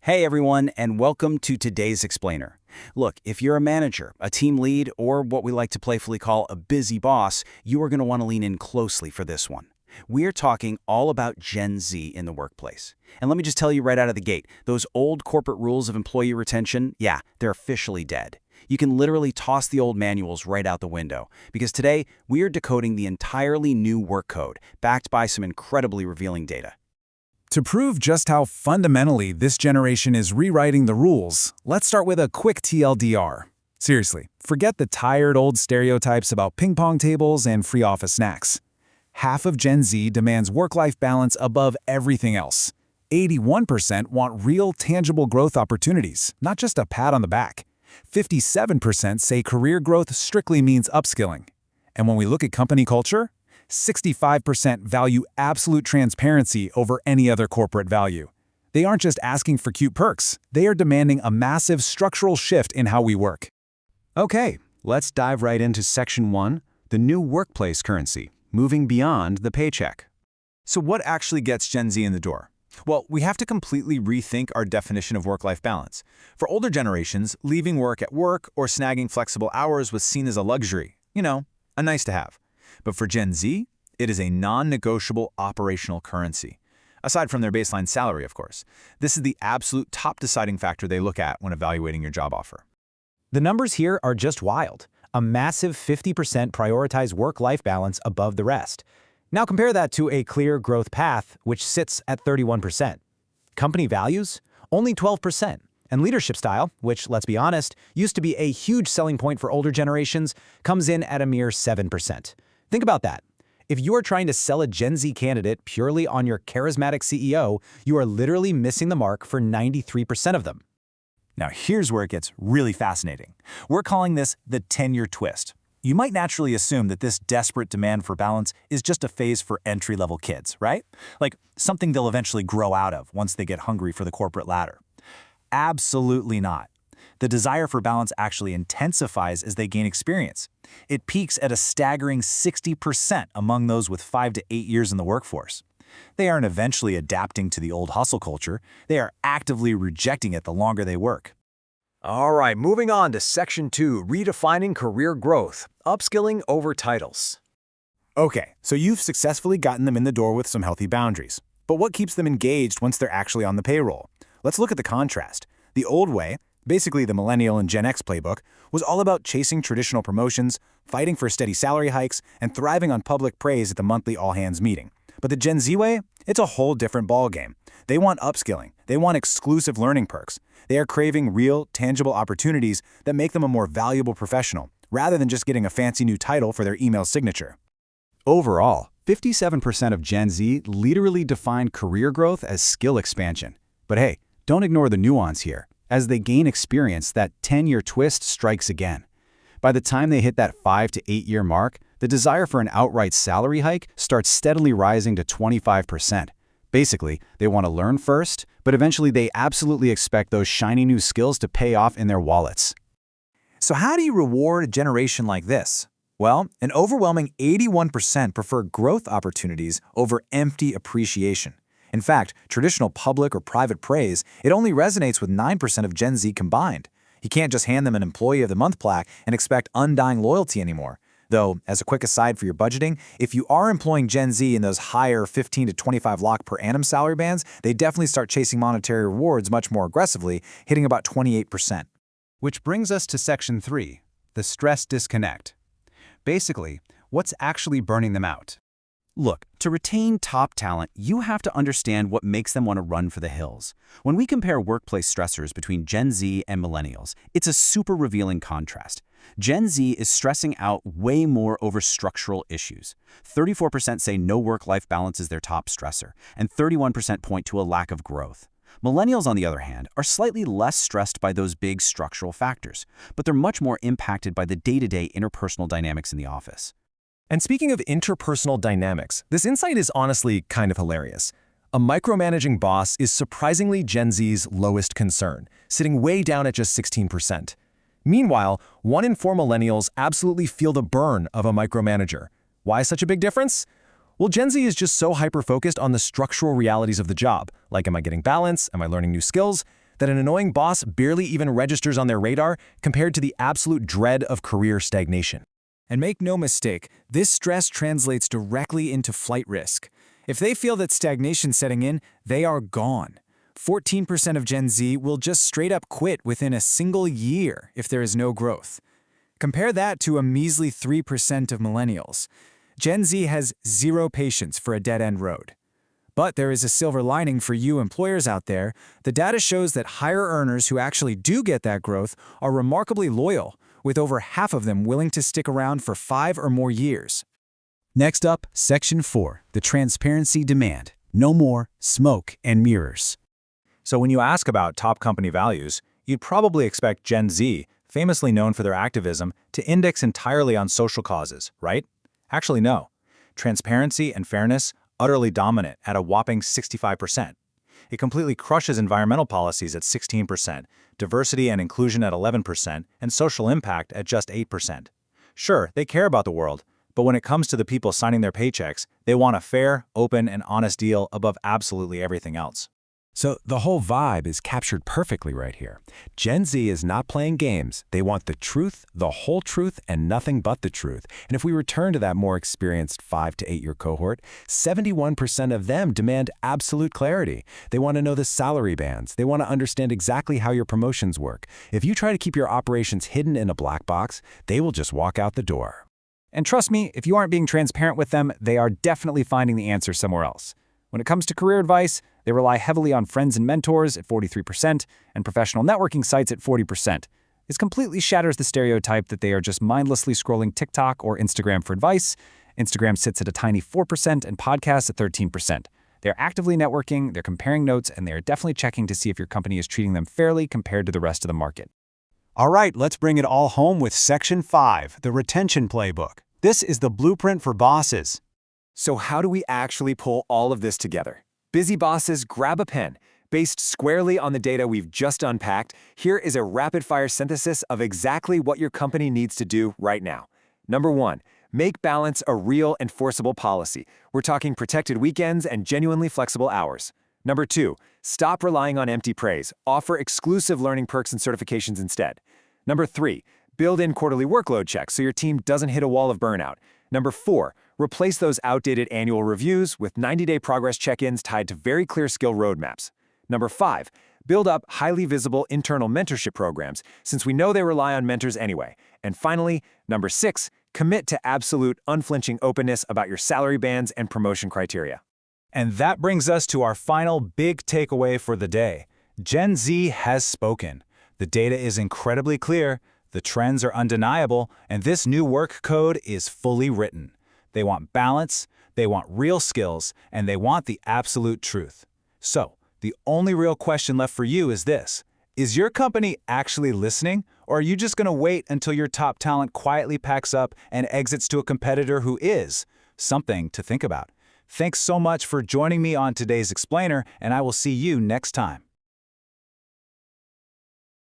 Hey everyone, and welcome to today's Explainer. Look, if you're a manager, a team lead, or what we like to playfully call a busy boss, you are going to want to lean in closely for this one. We're talking all about Gen Z in the workplace. And let me just tell you right out of the gate, those old corporate rules of employee retention, yeah, they're officially dead. You can literally toss the old manuals right out the window, because today we are decoding the entirely new work code, backed by some incredibly revealing data. To prove just how fundamentally this generation is rewriting the rules, let's start with a quick TLDR. Seriously, forget the tired old stereotypes about ping pong tables and free office snacks. Half of Gen Z demands work-life balance above everything else. 81% want real, tangible growth opportunities, not just a pat on the back. 57% say career growth strictly means upskilling. And when we look at company culture, 65% value absolute transparency over any other corporate value. They aren't just asking for cute perks, they are demanding a massive structural shift in how we work. Okay, let's dive right into Section 1, the new workplace currency, moving beyond the paycheck. So what actually gets Gen Z in the door? Well, we have to completely rethink our definition of work-life balance. For older generations, leaving work at work or snagging flexible hours was seen as a luxury, a nice to have. But for Gen Z, it is a non-negotiable operational currency. Aside from their baseline salary, of course. This is the absolute top deciding factor they look at when evaluating your job offer. The numbers here are just wild. A massive 50% prioritize work-life balance above the rest. Now compare that to a clear growth path, which sits at 31%. Company values? Only 12%. And leadership style, which, let's be honest, used to be a huge selling point for older generations, comes in at a mere 7%. Think about that. If you are trying to sell a Gen Z candidate purely on your charismatic CEO, you are literally missing the mark for 93% of them. Now here's where it gets really fascinating. We're calling this the tenure twist. You might naturally assume that this desperate demand for balance is just a phase for entry-level kids, right? Like something they'll eventually grow out of once they get hungry for the corporate ladder. Absolutely not. The desire for balance actually intensifies as they gain experience. It peaks at a staggering 60% among those with 5 to 8 years in the workforce. They aren't eventually adapting to the old hustle culture. They are actively rejecting it the longer they work. All right, moving on to Section 2, redefining career growth, upskilling over titles. Okay, so you've successfully gotten them in the door with some healthy boundaries. But what keeps them engaged once they're actually on the payroll? Let's look at the contrast. The old way, basically the Millennial and Gen X playbook, was all about chasing traditional promotions, fighting for steady salary hikes, and thriving on public praise at the monthly all-hands meeting. But the Gen Z way? It's a whole different ballgame. They want upskilling. They want exclusive learning perks. They are craving real, tangible opportunities that make them a more valuable professional, rather than just getting a fancy new title for their email signature. Overall, 57% of Gen Z literally define career growth as skill expansion. But hey, don't ignore the nuance here. As they gain experience, that 10-year twist strikes again. By the time they hit that 5 to 8 year mark, the desire for an outright salary hike starts steadily rising to 25%. Basically, they want to learn first, but eventually they absolutely expect those shiny new skills to pay off in their wallets. So how do you reward a generation like this? Well, an overwhelming 81% prefer growth opportunities over empty appreciation. In fact, traditional public or private praise, it only resonates with 9% of Gen Z combined. You can't just hand them an Employee of the Month plaque and expect undying loyalty anymore. Though, as a quick aside for your budgeting, if you are employing Gen Z in those higher 15 to 25 lakh per annum salary bands, they definitely start chasing monetary rewards much more aggressively, hitting about 28%. Which brings us to Section 3, the stress disconnect. Basically, what's actually burning them out? Look, to retain top talent, you have to understand what makes them want to run for the hills. When we compare workplace stressors between Gen Z and millennials, it's a super revealing contrast. Gen Z is stressing out way more over structural issues. 34% say no work-life balance is their top stressor, and 31% point to a lack of growth. Millennials, on the other hand, are slightly less stressed by those big structural factors, but they're much more impacted by the day-to-day interpersonal dynamics in the office. And speaking of interpersonal dynamics, this insight is honestly kind of hilarious. A micromanaging boss is surprisingly Gen Z's lowest concern, sitting way down at just 16%. Meanwhile, 1 in 4 millennials absolutely feel the burn of a micromanager. Why such a big difference? Well, Gen Z is just so hyper-focused on the structural realities of the job, like am I getting balance, am I learning new skills, that an annoying boss barely even registers on their radar compared to the absolute dread of career stagnation. And make no mistake, this stress translates directly into flight risk. If they feel that stagnation's setting in, they are gone. 14% of Gen Z will just straight up quit within a single year if there is no growth. Compare that to a measly 3% of millennials. Gen Z has zero patience for a dead-end road. But there is a silver lining for you employers out there. The data shows that higher earners who actually do get that growth are remarkably loyal, with over half of them willing to stick around for 5 or more years. Next up, Section 4, the transparency demand. No more smoke and mirrors. So when you ask about top company values, you'd probably expect Gen Z, famously known for their activism, to index entirely on social causes, right? Actually, no. Transparency and fairness utterly dominant at a whopping 65%. It completely crushes environmental policies at 16%, diversity and inclusion at 11%, and social impact at just 8%. Sure, they care about the world, but when it comes to the people signing their paychecks, they want a fair, open, and honest deal above absolutely everything else. So the whole vibe is captured perfectly right here. Gen Z is not playing games. They want the truth, the whole truth, and nothing but the truth. And if we return to that more experienced 5 to 8 year cohort, 71% of them demand absolute clarity. They want to know the salary bands. They want to understand exactly how your promotions work. If you try to keep your operations hidden in a black box, they will just walk out the door. And trust me, if you aren't being transparent with them, they are definitely finding the answer somewhere else. When it comes to career advice, they rely heavily on friends and mentors at 43% and professional networking sites at 40%. This completely shatters the stereotype that they are just mindlessly scrolling TikTok or Instagram for advice. Instagram sits at a tiny 4% and podcasts at 13%. They're actively networking, they're comparing notes, and they're definitely checking to see if your company is treating them fairly compared to the rest of the market. All right, let's bring it all home with Section 5, the retention playbook. This is the blueprint for bosses. So how do we actually pull all of this together? Busy bosses, grab a pen. Based squarely on the data we've just unpacked, here is a rapid-fire synthesis of exactly what your company needs to do right now. Number 1, make balance a real enforceable policy. We're talking protected weekends and genuinely flexible hours. Number 2, stop relying on empty praise. Offer exclusive learning perks and certifications instead. Number 3, build in quarterly workload checks so your team doesn't hit a wall of burnout. Number 4, replace those outdated annual reviews with 90-day progress check-ins tied to very clear skill roadmaps. Number 5, build up highly visible internal mentorship programs, since we know they rely on mentors anyway. And finally, number 6, commit to absolute, unflinching openness about your salary bands and promotion criteria. And that brings us to our final big takeaway for the day. Gen Z has spoken. The data is incredibly clear, the trends are undeniable, and this new work code is fully written. They want balance, they want real skills, and they want the absolute truth. So, the only real question left for you is this. Is your company actually listening, or are you just going to wait until your top talent quietly packs up and exits to a competitor who is? Something to think about. Thanks so much for joining me on today's Explainer, and I will see you next time.